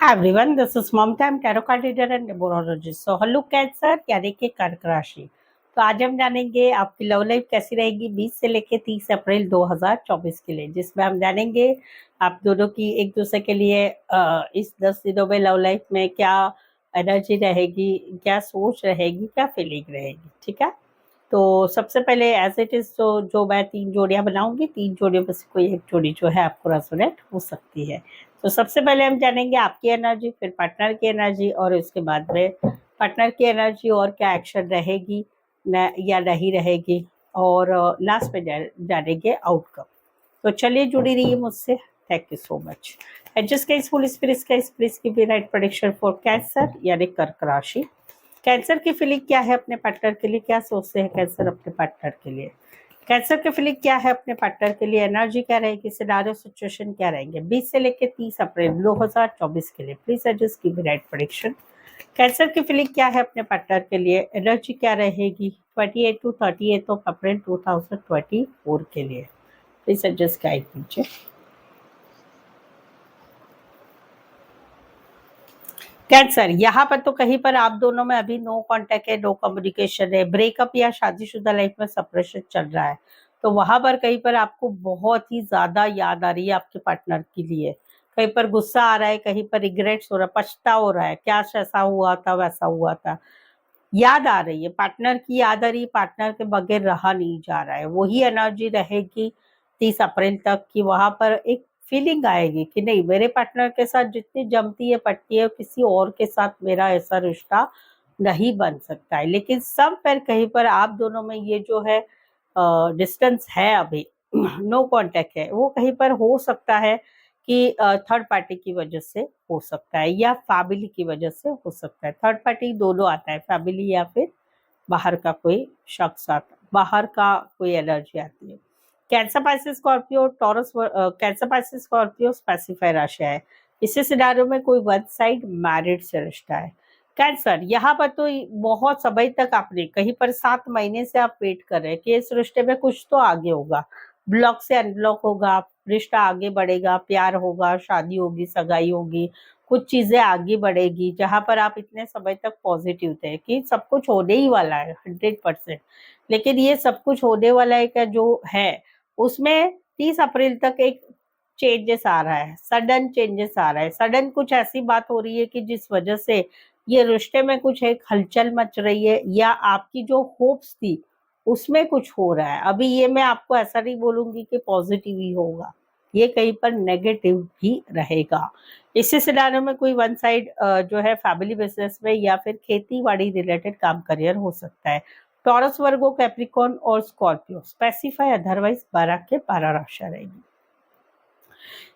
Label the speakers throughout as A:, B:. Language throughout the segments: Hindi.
A: Hi everyone, this is Mamta. I'm tarot card reader and numerologist. So hello Cancer यानी कि कर्क राशि। तो आज हम जानेंगे आपकी लव लाइफ कैसी रहेगी 20 से लेकर 30 अप्रैल 2024 के लिए, जिसमें हम जानेंगे आप दोनों की एक दूसरे के लिए इस 10 दिनों में लव लाइफ में क्या एनर्जी रहेगी, क्या सोच रहेगी, क्या फीलिंग रहेगी। ठीक है, तो सबसे पहले एज इट इज जो मैं 3 जोड़ियां बनाऊंगी, 3 जोड़ियों में से कोई एक जोड़ी जो है आपको रेजोनेट हो सकती है। तो सबसे पहले हम जानेंगे आपकी एनर्जी, फिर पार्टनर की एनर्जी और उसके बाद में पार्टनर की एनर्जी और क्या एक्शन रहेगी या नहीं रहेगी, और लास्ट में जानेंगे आउटकम। तो चलिए जुड़ी रहिए मुझसे। Thank you so much. Adjust guys, full spirit guys, please give me right prediction for cancer यानी कर्क राशि। कैंसर की फीलिंग क्या है अपने पार्टनर के लिए, क्या सोचते हैं कैंसर अपने पार्टनर के लिए। कैंसर की फीलिंग क्या है अपने पार्टनर के लिए, एनर्जी क्या रहेगी, सिनारियो सिचुएशन क्या रहेंगे 20 से लेकर 30 अप्रैल 2024 के लिए। Please adjust give me right prediction. Cancer की फीलिंग क्या है अपने पार्टनर के लिए, एनर्जी क्या रहेगी 28 टू 30 ऑफ अप्रैल 2024 के लिए। प्लीज एडजस्ट गाइड कीजिए। कैंसर, यहाँ पर तो कहीं पर आप दोनों में अभी नो कांटेक्ट है, नो कम्युनिकेशन है, ब्रेकअप या शादीशुदा लाइफ में सेपरेशन चल रहा है। तो वहां पर कहीं पर आपको बहुत ही ज्यादा याद आ रही है आपके पार्टनर के लिए। कहीं पर गुस्सा आ रहा है, कहीं पर रिग्रेट्स हो रहा है, पछता हो रहा है, क्या ऐसा हुआ था वैसा हुआ था। याद आ रही है, पार्टनर की याद आ रही है, पार्टनर के बगैर रहा नहीं जा रहा है। वही एनर्जी रहेगी 30 अप्रैल तक की। वहां पर एक फीलिंग आएगी कि नहीं, मेरे पार्टनर के साथ जितनी जमती है पटती है, किसी और के साथ मेरा ऐसा रिश्ता नहीं बन सकता है। लेकिन सब पर कहीं पर आप दोनों में ये जो है डिस्टेंस है अभी, नो कांटेक्ट है, वो कहीं पर हो सकता है कि थर्ड पार्टी की वजह से हो सकता है या फैमिली की वजह से हो सकता है। थर्ड पार्टी दोनों आता है, फैमिली या फिर बाहर का कोई शख्स आता, बाहर का कोई एनर्जी आती है। Cancer Pisces Scorpio taurus, cancer Pisces Scorpio specify राशि है। इसी सिनारियो में कोई वन साइड मैरिड से रिश्ता है। कैंसर, यहाँ पर तो बहुत समय तक आपने कहीं पर 7 महीने से आप वेट कर रहे हैं कि इस रिश्ते में कुछ तो आगे होगा, ब्लॉक से अनब्लॉक होगा, रिश्ता आगे बढ़ेगा, प्यार होगा, शादी होगी, सगाई होगी, कुछ चीजें आगे बढ़ेगी। जहां पर आप इतने समय तक पॉजिटिव थे कि सब कुछ होने ही वाला है 100%, लेकिन ये सब कुछ होने वाला है का जो है उसमें 30 अप्रैल तक एक चेंजेस आ रहा है, सडन चेंजेस आ रहा है। सडन कुछ ऐसी बात हो रही है कि जिस वजह से ये रिश्ते में कुछ एक हलचल मच रही है, या आपकी जो होप्स थी उसमें कुछ हो रहा है। अभी ये मैं आपको ऐसा नहीं बोलूंगी कि पॉजिटिव ही होगा, ये कहीं पर नेगेटिव भी रहेगा। इसी सिनारियो में कोई वन साइड जो है फैमिली बिजनेस में या फिर खेती बाड़ी रिलेटेड काम करियर हो सकता है। टॉरस, वर्गो, कैप्रिकॉर्न और स्कॉर्पियो स्पेसिफाई, अदरवाइज 12 के 12 राशि रहेगी।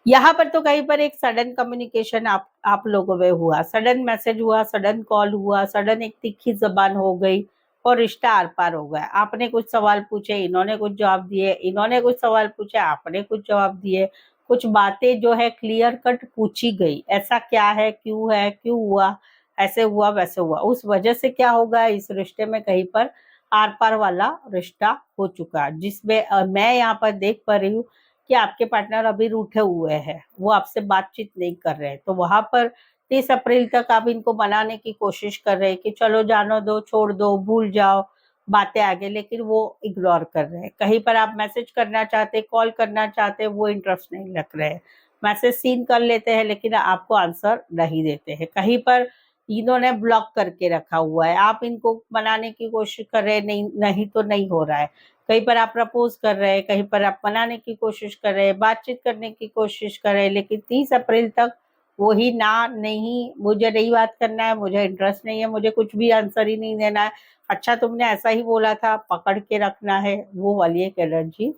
A: यहाँ पर तो कहीं पर एक सडन कम्युनिकेशन आप लोगों में हुआ, सडन मैसेज हुआ, सडन कॉल हुआ, सडन एक तीखी जबान हो गई और रिश्ता आर पार हो गया। आपने कुछ सवाल पूछे, इन्होंने कुछ जवाब दिए, इन्होंने कुछ सवाल पूछे, आपने कुछ जवाब दिए। कुछ बातें जो है क्लियर कट पूछी गई, ऐसा क्या है, क्यों हुआ, ऐसे हुआ वैसे हुआ। उस वजह से क्या होगा, इस रिश्ते में कहीं पर आर पार वाला रिश्ता हो चुका, जिसमें मैं यहाँ पर देख पा रही हूँ कि आपके पार्टनर अभी रूठे हुए हैं, वो आपसे बातचीत नहीं कर रहे हैं। तो वहां पर 30 अप्रैल तक आप इनको मनाने की कोशिश कर रहे हैं कि चलो जानो दो, छोड़ दो, भूल जाओ बातें आगे, लेकिन वो इग्नोर कर रहे हैं। कहीं पर आप मैसेज करना चाहते, कॉल करना चाहते, वो इंटरेस्ट नहीं रख रहे हैं। मैसेज सीन कर लेते हैं लेकिन आपको आंसर नहीं देते हैं। कहीं पर इन्होंने ब्लॉक करके रखा हुआ है, आप इनको मनाने की कोशिश कर रहे हैं, नहीं नहीं तो नहीं हो रहा है। कहीं पर आप प्रपोज कर रहे हैं, कहीं पर आप मनाने की कोशिश कर रहे हैं, बातचीत करने की कोशिश कर रहे हैं, लेकिन 30 अप्रैल तक वही ना, नहीं, मुझे नहीं बात करना है, मुझे इंटरेस्ट नहीं है, मुझे कुछ भी आंसर ही नहीं देना है, अच्छा तुमने ऐसा ही बोला था, पकड़ के रखना है, वो वाली एक एनर्जी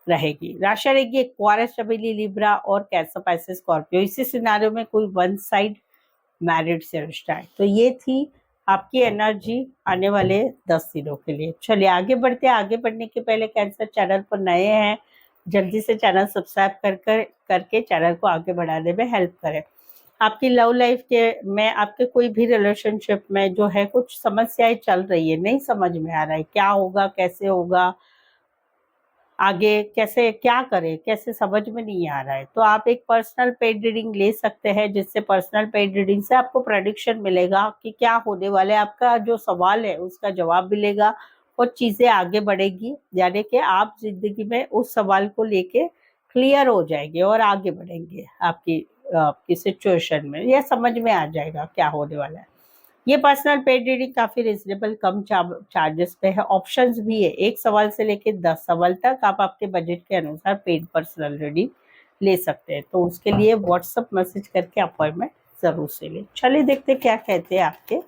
A: रहेगी। राशि रहेगी एक्वारियस, चमेली, लिब्रा और कैंसर, पाइसेस, स्कॉर्पियो। इसी सिनारियो में कोई वन साइड मैरिड से रिश्ता है। तो ये थी आपकी एनर्जी आने वाले 10 दिनों के लिए। चलिए आगे बढ़ते हैं। आगे बढ़ने के पहले कैंसर चैनल पर नए हैं, जल्दी से चैनल सब्सक्राइब करके चैनल को आगे बढ़ाने में हेल्प करें। आपकी लव लाइफ के में, आपके कोई भी रिलेशनशिप में जो है कुछ समस्याएं चल रही है, नहीं समझ में आ रहा है क्या होगा, कैसे होगा, आगे कैसे क्या करें, कैसे समझ में नहीं आ रहा है। तो आप एक पर्सनल पेड रीडिंग ले सकते हैं, जिससे पर्सनल पेड रीडिंग से आपको प्रेडिक्शन मिलेगा कि क्या होने वाला है, आपका जो सवाल है उसका जवाब मिलेगा और चीजें आगे बढ़ेगी, यानी कि आप जिंदगी में उस सवाल को लेके क्लियर हो जाएंगे और आगे बढ़ेंगे आपकी आपकी सिचुएशन में, यह समझ में आ जाएगा क्या होने वाला है। ये पर्सनल पेड रीडिंग काफी रिजनेबल कम चार्जेस पे है, ऑप्शंस भी है, 1 सवाल से लेकर 10 सवाल तक आप आपके बजट के अनुसार पेड पर्सनल रीडिंग ले सकते हैं। तो उसके लिए व्हाट्सएप मैसेज करके अपॉइंटमेंट जरूर से लें। चलिए देखते क्या कहते हैं आपके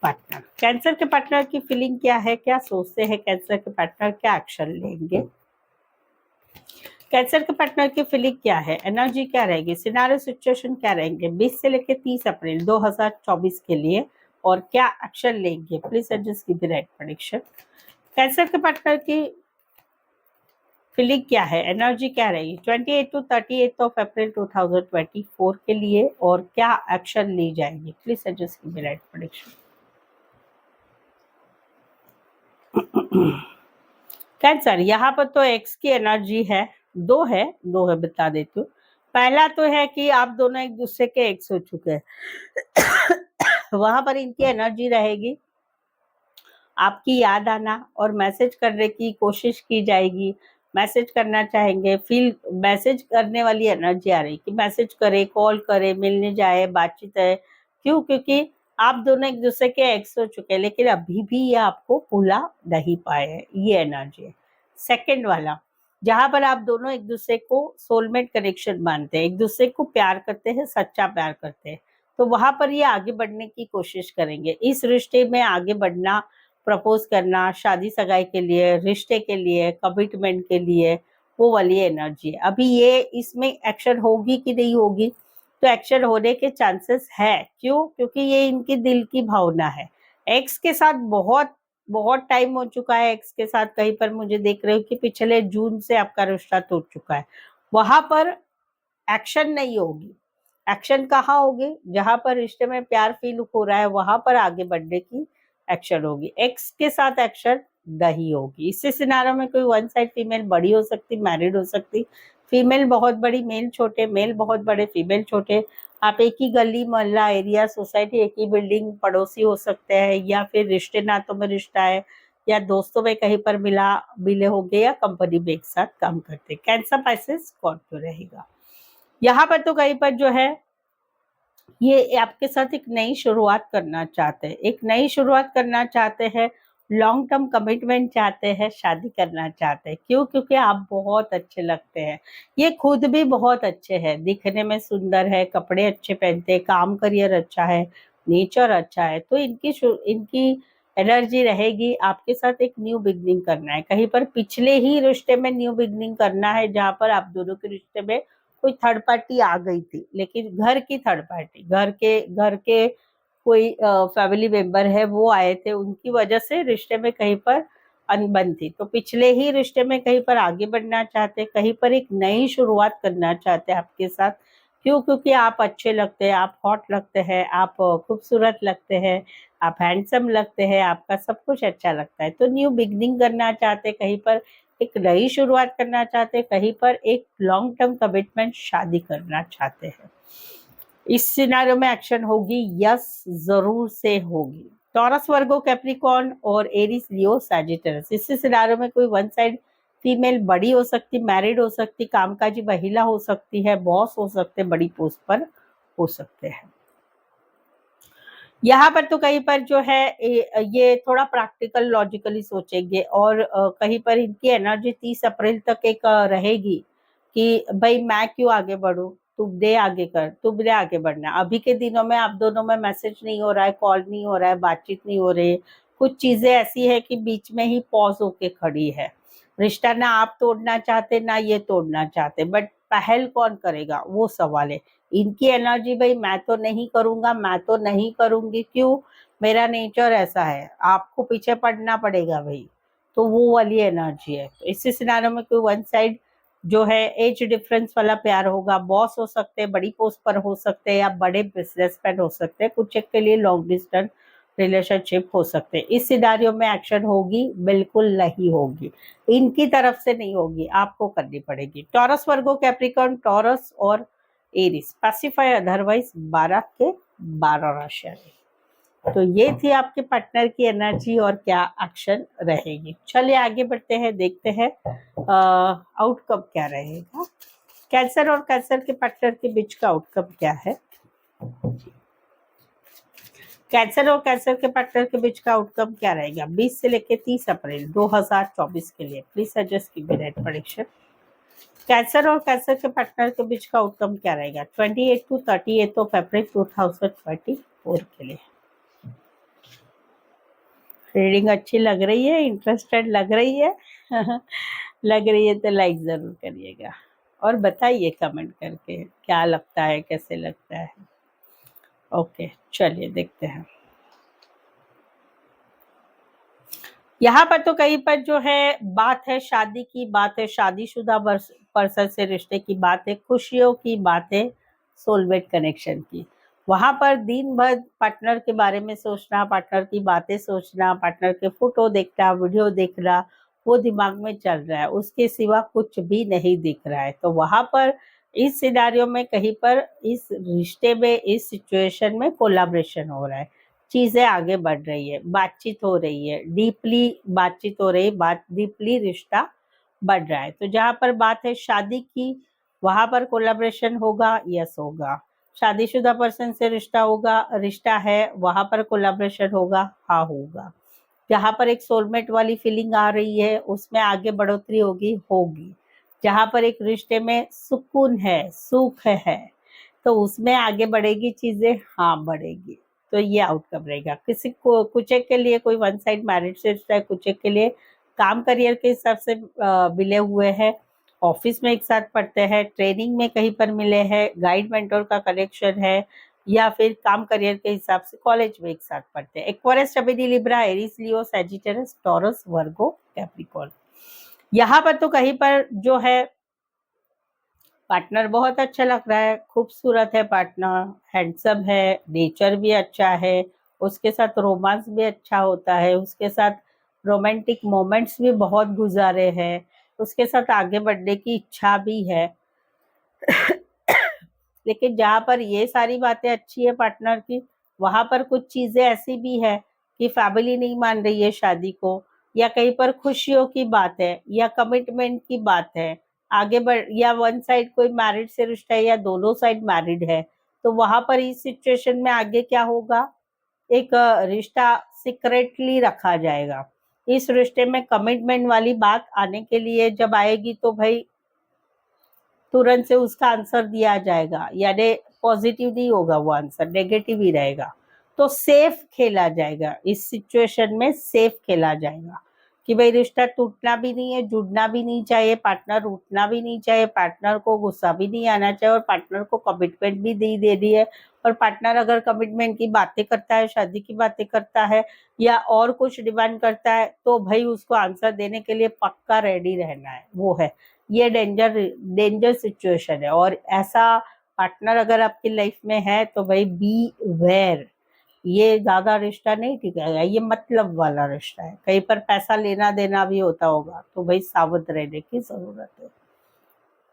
A: पार्टनर। कैंसर के पार्टनर की फीलिंग क्या है, क्या सोचते हैं कैंसर के पार्टनर, क्या एक्शन लेंगे। कैंसर के पार्टनर की फीलिंग क्या है, एनर्जी क्या रहेगी, सिनारियो सिचुएशन क्या रहेंगे 20 से लेकर 30 अप्रैल 2024 के लिए, और क्या एक्शन लेंगे। Please adjust give the right prediction. Cancer के पार्टनर की फीलिंग क्या है, एनर्जी क्या रहेगी 28 टू 38 ऑफ अप्रैल 2024 के लिए, और क्या एक्शन ली जाएगी। Please adjust give the right prediction. Cancer, यहाँ पर तो एक्स की एनर्जी है, दो है बता देती हूँ। पहला तो है कि आप दोनों एक दूसरे के एक्स हो चुके हैं वहां पर इनकी एनर्जी रहेगी, आपकी याद आना और मैसेज करने की कोशिश की जाएगी, मैसेज करना चाहेंगे, फील मैसेज करने वाली एनर्जी आ रही कि मैसेज करे, कॉल करे, मिलने जाए, बातचीत है। क्यों, क्योंकि आप दोनों एक दूसरे के एक्स हो चुके हैं, लेकिन अभी भी ये आपको भुला नहीं पाए हैं, ये एनर्जी है। सेकंड वाला, जहां पर आप दोनों एक दूसरे को सोलमेट कनेक्शन मानते हैं, एक दूसरे को प्यार करते हैं, सच्चा प्यार करते हैं, तो वहां पर ये आगे बढ़ने की कोशिश करेंगे, इस रिश्ते में आगे बढ़ना, प्रपोज करना, शादी सगाई के लिए, रिश्ते के लिए, कमिटमेंट के लिए, वो वाली एनर्जी है। अभी ये इसमें एक्शन होगी कि नहीं होगी, तो एक्शन होने के चांसेस है। क्यों, क्योंकि ये इनकी दिल की भावना है। एक्स के साथ बहुत बहुत टाइम हो चुका है, एक्स के साथ कहीं पर मुझे देख रहे हो कि पिछले जून से आपका रिश्ता टूट चुका है, वहां पर एक्शन नहीं होगी। एक्शन कहाँ होगी, जहां पर रिश्ते में प्यार फील हो रहा है वहां पर आगे बढ़ने की एक्शन होगी। एक्स के साथ एक्शन नहीं होगी। इससे सिनारों में कोई वन साइड फीमेल बड़ी हो सकती, मैरिड हो सकती, फीमेल बहुत बड़ी, मेल छोटे, मेल बहुत बड़े, फीमेल छोटे। आप एक ही गली, मोहल्ला, एरिया, सोसाइटी, एक ही बिल्डिंग, पड़ोसी हो सकते हैं, या फिर रिश्ते नातों में रिश्ता है, या दोस्तों में कहीं पर मिले होंगे, या कंपनी में एक साथ काम करते। कैंसर पाइसेस स्कॉर्पियो रहेगा। यहाँ पर तो कहीं पर जो है ये आपके साथ एक नई शुरुआत करना चाहते हैं, एक नई शुरुआत करना चाहते हैं, लॉन्ग टर्म कमिटमेंट चाहते हैं, शादी करना चाहते हैं। क्यों, क्योंकि आप बहुत अच्छे लगते हैं, ये खुद भी बहुत अच्छे हैं, दिखने में सुंदर है, कपड़े अच्छे पहनते हैं, काम करियर अच्छा है, नेचर अच्छा है, तो इनकी एनर्जी रहेगी आपके साथ एक न्यू बिगनिंग करना है, कहीं पर पिछले ही रिश्ते में न्यू बिगनिंग करना है, जहाँ पर आप दोनों के रिश्ते में कोई थर्ड पार्टी आ गई थी, लेकिन घर की थर्ड पार्टी, घर के कोई फैमिली मेंबर है वो आए थे, उनकी वजह से रिश्ते में कहीं पर अनबन थी, तो पिछले ही रिश्ते में कहीं पर आगे बढ़ना चाहते, कहीं पर एक नई शुरुआत करना चाहते हैं आपके साथ। क्यों, क्योंकि आप अच्छे लगते हैं, आप हॉट लगते हैं, आप खूबसूरत लगते हैं, आप हैंडसम लगते हैं, आपका सब कुछ अच्छा लगता है, तो न्यू बिगनिंग करना चाहते, कहीं पर एक नई शुरुआत करना चाहते, कहीं पर एक लॉन्ग टर्म कमिटमेंट, शादी करना चाहते हैं। इस सिनारियो में एक्शन होगी, यस जरूर से होगी। टॉरस, वर्गो, कैप्रिकॉर्न और एरीज, लियो, सैजिटस, इस सिनारियो में कोई वन साइड फीमेल बड़ी हो सकती, मैरिड हो सकती, कामकाजी महिला हो सकती है, बॉस हो सकते, बड़ी पोस्ट पर हो सकते हैं। यहाँ पर तो कहीं पर जो है ये थोड़ा प्रैक्टिकल लॉजिकली सोचेंगे, और कहीं पर इनकी एनर्जी 30 अप्रैल तक एक रहेगी कि भाई मैं क्यों आगे बढ़ूं, तुम दे आगे कर, तुम दे आगे बढ़ना। अभी के दिनों में आप दोनों में मैसेज नहीं हो रहा है, कॉल नहीं हो रहा है, बातचीत नहीं हो रही है, कुछ चीजें ऐसी है कि बीच में ही पॉज होके खड़ी है। रिश्ता ना आप तोड़ना चाहते, ना ये तोड़ना चाहते, बट पहल कौन करेगा वो सवाल है। इनकी एनर्जी, भाई मैं तो नहीं करूंगा, मैं तो नहीं करूंगी, क्यों, मेरा नेचर ऐसा है, आपको पीछे पड़ना पड़ेगा भाई, तो वो वाली एनर्जी है। तो इसी सिनारियो में कोई वन साइड जो है एज डिफरेंस वाला प्यार होगा, बॉस हो सकते हैं, बड़ी पोस्ट पर हो सकते हैं, या बड़े बिजनेसमैन हो सकते हैं, कुछ एक के लिए लॉन्ग डिस्टेंस रिलेशनशिप हो सकते हैं। इस सिनारियो में एक्शन होगी? बिल्कुल नहीं होगी, इनकी तरफ से नहीं होगी, आपको करनी पड़ेगी। टॉरस, वर्गो, कैप्रिकॉर्न, टॉरस और एरीज, स्पेसिफाई अदरवाइज 12 के 12 राशियां। तो ये थी आपके पार्टनर की एनर्जी और क्या एक्शन रहेगी। चलिए आगे बढ़ते हैं, देखते हैं आउटकम क्या रहेगा। कैंसर और कैंसर के पार्टनर के बीच का आउटकम क्या है? कैंसर और कैंसर के पार्टनर के बीच का आउटकम क्या रहेगा 20 से लेकर 30 अप्रैल 2024 के लिए? प्लीज सजेस्ट कीजिए रेड प्रेडिक्शन। कैंसर और कैंसर के पार्टनर के बीच का आउटकम क्या रहेगा 28 टू 38 ऑफ अप्रैल 2024 के लिए? रीडिंग अच्छी लग रही है, इंटरेस्टेड लग रही है लग रही है तो लाइक जरूर करिएगा और बताइए कमेंट करके क्या लगता है, कैसे लगता है। ओके चलिए देखते हैं। यहाँ पर तो कहीं पर जो है बात है शादी की, बात है शादीशुदा पर्सन से रिश्ते की, बात है खुशियों की, बात है सोलमेट कनेक्शन की। वहां पर दिन भर पार्टनर के बारे में सोचना, पार्टनर की बातें सोचना, पार्टनर के फोटो देखना, वीडियो देखना, वो दिमाग में चल रहा है, उसके सिवा कुछ भी नहीं दिख रहा है। तो वहां पर इस सिनारियो में कहीं पर इस रिश्ते में, इस सिचुएशन में कोलाब्रेशन हो रहा है, चीजें आगे बढ़ रही है, बातचीत हो रही है, डीपली बातचीत हो रही है, बात डीपली रिश्ता बढ़ रहा है। तो जहाँ पर बात है शादी की, वहां पर कोलाब्रेशन होगा, यस होगा। शादीशुदा पर्सन से रिश्ता होगा, रिश्ता है, वहां पर कोलाब्रेशन होगा, हाँ होगा। जहाँ पर एक सोलमेट वाली फीलिंग आ रही है, उसमें आगे बढ़ोतरी होगी, होगी। जहाँ पर एक रिश्ते में सुकून है, सुख है, तो उसमें आगे बढ़ेगी चीजें, हाँ बढ़ेगी। तो ये आउटकम रहेगा। किसी को कुछ एक के लिए कोई वन साइड मैरिज से रिश्ता है, कुछ एक के लिए काम करियर के हिसाब से मिले हुए हैं, ऑफिस में एक साथ पढ़ते हैं, ट्रेनिंग में कहीं पर मिले हैं, गाइड मेंटोर का कनेक्शन है, या फिर काम करियर के हिसाब से कॉलेज में एक साथ पढ़ते हैं। एक्वेरियस, जमिनी, लिब्रा, एरीज, लियो, सैजिटेरियस, टॉरस, वर्गो, कैप्रिकॉर्न। यहाँ पर तो कहीं पर जो है पार्टनर बहुत अच्छा लग रहा है, खूबसूरत है पार्टनर, हैंडसम है, नेचर भी अच्छा है, उसके साथ रोमांस भी अच्छा होता है, उसके साथ रोमांटिक मोमेंट्स भी बहुत गुजारे हैं, उसके साथ आगे बढ़ने की इच्छा भी है। लेकिन जहाँ पर ये सारी बातें अच्छी है पार्टनर की, वहां पर कुछ चीजें ऐसी भी है कि फैमिली नहीं मान रही है शादी को, या कहीं पर खुशियों की बात है, या कमिटमेंट की बात है, आगे बढ़, या वन साइड कोई मैरिड से रिश्ता है, या दोनों साइड मैरिड है। तो वहां पर इस सिचुएशन में आगे क्या होगा, एक रिश्ता सीक्रेटली रखा जाएगा। इस रिश्ते में कमिटमेंट वाली बात आने के लिए जब आएगी तो भाई तुरंत से उसका आंसर दिया जाएगा, यानी पॉजिटिव नहीं होगा वो आंसर, नेगेटिव ही रहेगा। तो सेफ खेला जाएगा, इस सिचुएशन में सेफ खेला जाएगा कि भाई रिश्ता टूटना भी नहीं है, जुड़ना भी नहीं चाहिए, पार्टनर उठना भी नहीं चाहिए, पार्टनर को गुस्सा भी नहीं आना चाहिए, और पार्टनर को कमिटमेंट भी नहीं देनी है। और पार्टनर अगर कमिटमेंट की बातें करता है, शादी की बातें करता है, या और कुछ डिमांड करता है, तो भाई उसको आंसर देने के लिए पक्का रेडी रहना है, वो है। ये डेंजर सिचुएशन है, और ऐसा पार्टनर अगर आपकी लाइफ में है तो भाई बी वेयर, ये ज्यादा रिश्ता नहीं टिकेगा, ये मतलब वाला रिश्ता है, कहीं पर पैसा लेना देना भी होता होगा, तो भाई सावध रहने की जरूरत है।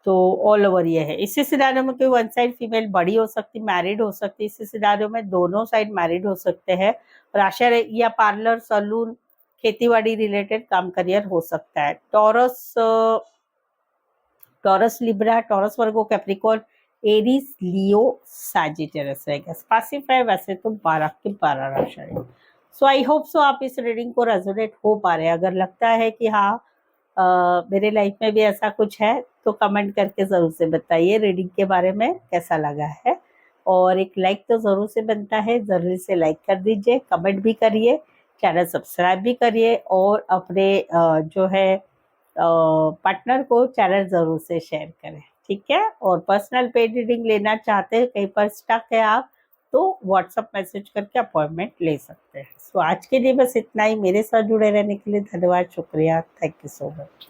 A: तो ऑल ओवर ये है। इसी सिनारियो में कोई वन साइड फीमेल बड़ी हो सकती, मैरिड हो सकती, इसी सिनारियो में दोनों साइड मैरिड हो सकते हैं, राशि या पार्लर, सलून, खेतीबाड़ी रिलेटेड काम करियर हो सकता है। टॉरस, लिब्रा, टॉरस, वर्गो, कैप्रिकॉर्न, एरीज, लियो, सैजिटेरियस रहेगा। स्पेसिफाई वैसे तो 12 के 12 राशि है। सो आई होप सो आप इस रीडिंग को रेजोनेट हो पा रहे हैं। अगर लगता है कि हाँ मेरे लाइफ में भी ऐसा कुछ है, तो कमेंट करके जरूर से बताइए रीडिंग के बारे में कैसा लगा है। और एक लाइक तो जरूर से बनता है, जरूर से लाइक कर दीजिए, कमेंट भी करिए, चैनल सब्सक्राइब भी करिए, और अपने जो है पार्टनर को चैनल जरूर से शेयर करें, ठीक है। और पर्सनल पेड रीडिंग लेना चाहते हैं, कहीं पर स्टक है आप, तो व्हाट्सएप मैसेज करके अपॉइंटमेंट ले सकते हैं। सो आज के लिए बस इतना ही। मेरे साथ जुड़े रहने के लिए धन्यवाद, शुक्रिया, थैंक यू सो मच।